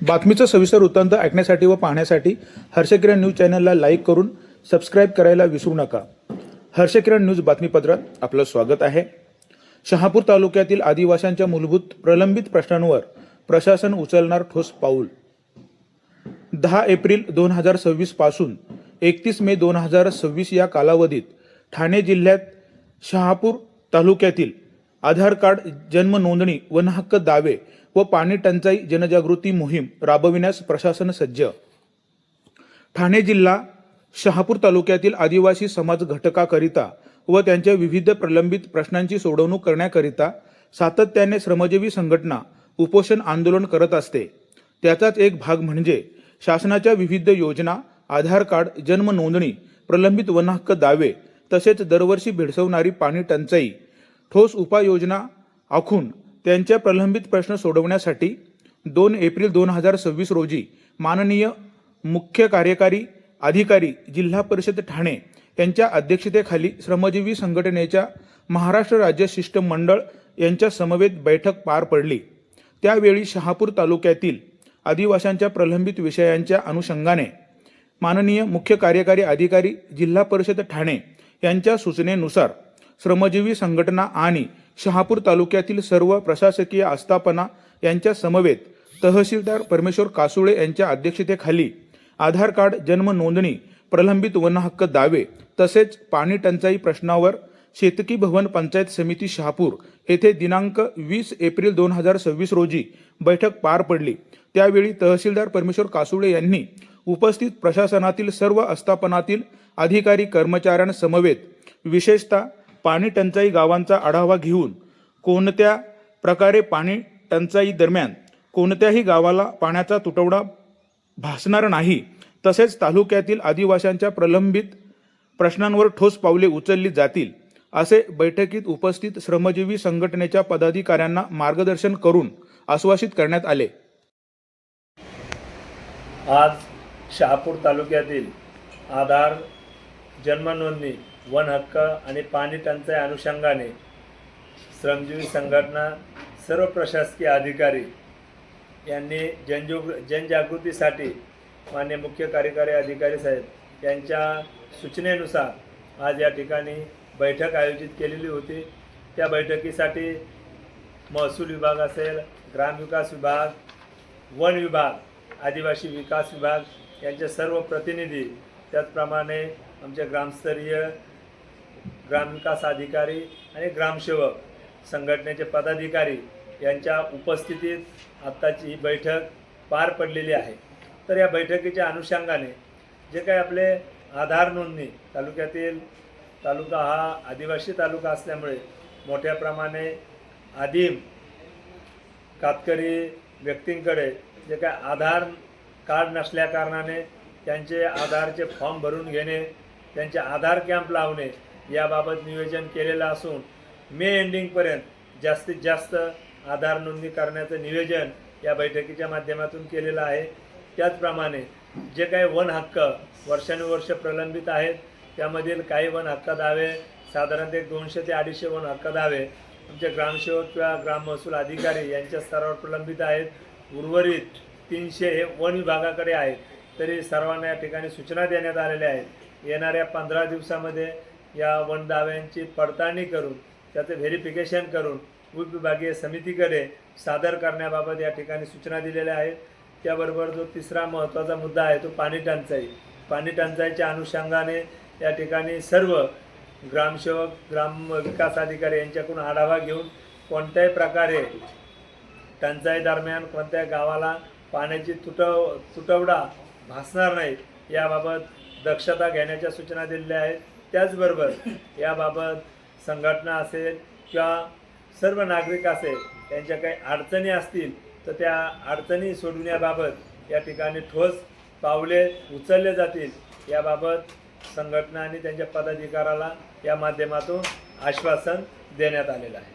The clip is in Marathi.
बातमीचं सविस्तर वृत्तांत ऐकण्यासाठी व पाहण्यासाठी हर्षकिरण न्यूज चॅनलला लाईक करून सबस्क्राईब करायला विसरू नका। हर्षकिरण न्यूज बातमीपत्रात आपलं स्वागत आहे। शहापूर तालुक्यातील आदिवासींच्या मूलभूत प्रलंबित प्रश्नांवर प्रशासन उचलणार ठोस पाऊल। 10 एप्रिल 2026 पासून 31 मे 2026 या कालावधीत ठाणे जिल्ह्यात शहापूर तालुक्यातील आधार कार्ड, जन्म नोंदणी, वनहक्क दावे व पाणी टंचाई जनजागृती मोहीम राबविण्यास प्रशासन सज्ज। ठाणे जिल्हा शहापूर तालुक्यातील आदिवासी समाज घटकाकरिता व त्यांच्या विविध प्रलंबित प्रश्नांची सोडवणूक करण्याकरिता सातत्याने श्रमजीवी संघटना उपोषण आंदोलन करत असते। त्याचाच एक भाग म्हणजे शासनाच्या विविध योजना, आधार कार्ड, जन्म नोंदणी, प्रलंबित वनहक्क दावे तसेच दरवर्षी भेडसावणारी पाणी टंचाई ठोस उपाययोजना आखून त्यांच्या प्रलंबित प्रश्न सोडवण्यासाठी 2 एप्रिल 2026 रोजी माननीय मुख्य कार्यकारी अधिकारी जिल्हा परिषद ठाणे यांच्या अध्यक्षतेखाली श्रमजीवी संघटनेच्या महाराष्ट्र राज्य शिष्टमंडळ यांच्या समवेत बैठक पार पडली। त्यावेळी शहापूर तालुक्यातील आदिवासींच्या प्रलंबित विषयांच्या अनुषंगाने माननीय मुख्य कार्यकारी अधिकारी जिल्हा परिषद ठाणे यांच्या सूचनेनुसार श्रमजीवी संघटना आणि शहापूर तालुक्यातील सर्व प्रशासकीय आस्थापना यांच्या समवेत तहसीलदार परमेश्वर कासुळे यांच्या अध्यक्षतेखाली आधार कार्ड, जन्म नोंदणी, प्रलंबित वनहक्क दावे तसेच पाणी टंचाई प्रश्नावर शेतकी भवन पंचायत समिती शहापूर येथे दिनांक 20 एप्रिल 2026 रोजी बैठक पार पडली। त्यावेळी तहसीलदार परमेश्वर कासुळे यांनी उपस्थित प्रशासनातील सर्व आस्थापनातील अधिकारी कर्मचाऱ्यांसमवेत विशेषतः पाणी टंचाई गावांचा आढावा घेऊन कोणत्या प्रकारे पाणी टंचाई दरम्यान कोणत्याही गावाला पाण्याचा तुटवडा भासणार नाही तसेच तालुक्यातील आदिवासींच्या प्रलंबित प्रश्नांवर ठोस पावले उचलली जातील असे बैठकीत उपस्थित श्रमजीवी संघटनेच्या पदाधिकाऱ्यांना मार्गदर्शन करून आश्वासित करण्यात आले। आज शहापूर तालुक्यातील आधार, जन्म नोंदणी, वन हक्क आणि पाणी टंचाई अनुषंगाने श्रमजीवी संघटना, सर्व प्रशासकीय अधिकारी यांनी जनजागृतीसाठी माननीय मुख्य कार्यकारी अधिकारी साहेब यांच्या सूचनेनुसार आज या ठिकाणी बैठक आयोजित केलेली होती। त्या बैठकीसाठी महसूल विभाग असेल, ग्रामविकास विभाग, वन विभाग, आदिवासी विकास विभाग यांचे सर्व प्रतिनिधी, त्याचप्रमाणे आमचे ग्रामस्तरीय ग्रामविकास अधिकारी आणि ग्रामसेवक संघटनेचे पदाधिकारी यांच्या उपस्थितीत आत्ताची ही बैठक पार पडलेली आहे। तर या बैठकीच्या अनुषंगाने जे काही आपले आधार नोंदणी तालुका हा आदिवासी तालुका असल्यामुळे मोठ्या प्रमाणे आदिम कातकरी व्यक्तींकडे जे काही आधार कार्ड नसल्याकारणाने त्यांचे आधारचे फॉर्म भरून घेणे, त्यांचे आधार कॅम्प लावणे याबाबत नियोजन केलेलं असून मे एंडिंगपर्यंत जास्तीत जास्त आधार नोंदणी करण्याचं नियोजन या बैठकीच्या माध्यमातून केलेलं आहे। त्याचप्रमाणे जे काही वन हक्क वर्षानुवर्ष प्रलंबित आहेत त्यामधील काही वन हक्क दावे साधारणतः 200 ते 250 वन हक्क दावे आमचे ग्रामसेवक किंवा ग्राम महसूल अधिकारी यांच्या स्तरावर प्रलंबित आहेत। उर्वरित 300 हे वन विभागाकडे आहेत। तरी सर्वांना या ठिकाणी सूचना देण्यात आलेल्या आहेत। येणाऱ्या 15 दिवसामध्ये या वन दाव्यांची पडताळणी करून त्याचं व्हेरिफिकेशन करून उपविभागीय समितीकडे सादर करण्याबाबत या ठिकाणी सूचना दिलेल्या आहेत। त्याबरोबर जो तिसरा महत्त्वाचा मुद्दा आहे तो पाणी टंचाई। पाणी टंचाईच्या अनुषंगाने या ठिकाणी सर्व ग्रामसेवक, ग्राम विकास अधिकारी यांच्याकडून आढावा घेऊन कोणत्याही प्रकारे टंचाई दरम्यान कोणत्याही गावाला पाण्याची तुटवडा भासणार नाही याबाबत दक्षता घेण्याच्या सूचना दिलेल्या आहेत। त्याचबरोबर याबाबत संघटना असेल किंवा सर्व नागरिक असेल त्यांच्या काही अडचणी असतील तर त्या अडचणी सोडवण्याबाबत या ठिकाणी ठोस पावले उचलले जातील याबाबत संघटना आणि त्यांच्या पदाधिकाऱ्याला या माध्यमातून आश्वासन देण्यात आलेलं आहे।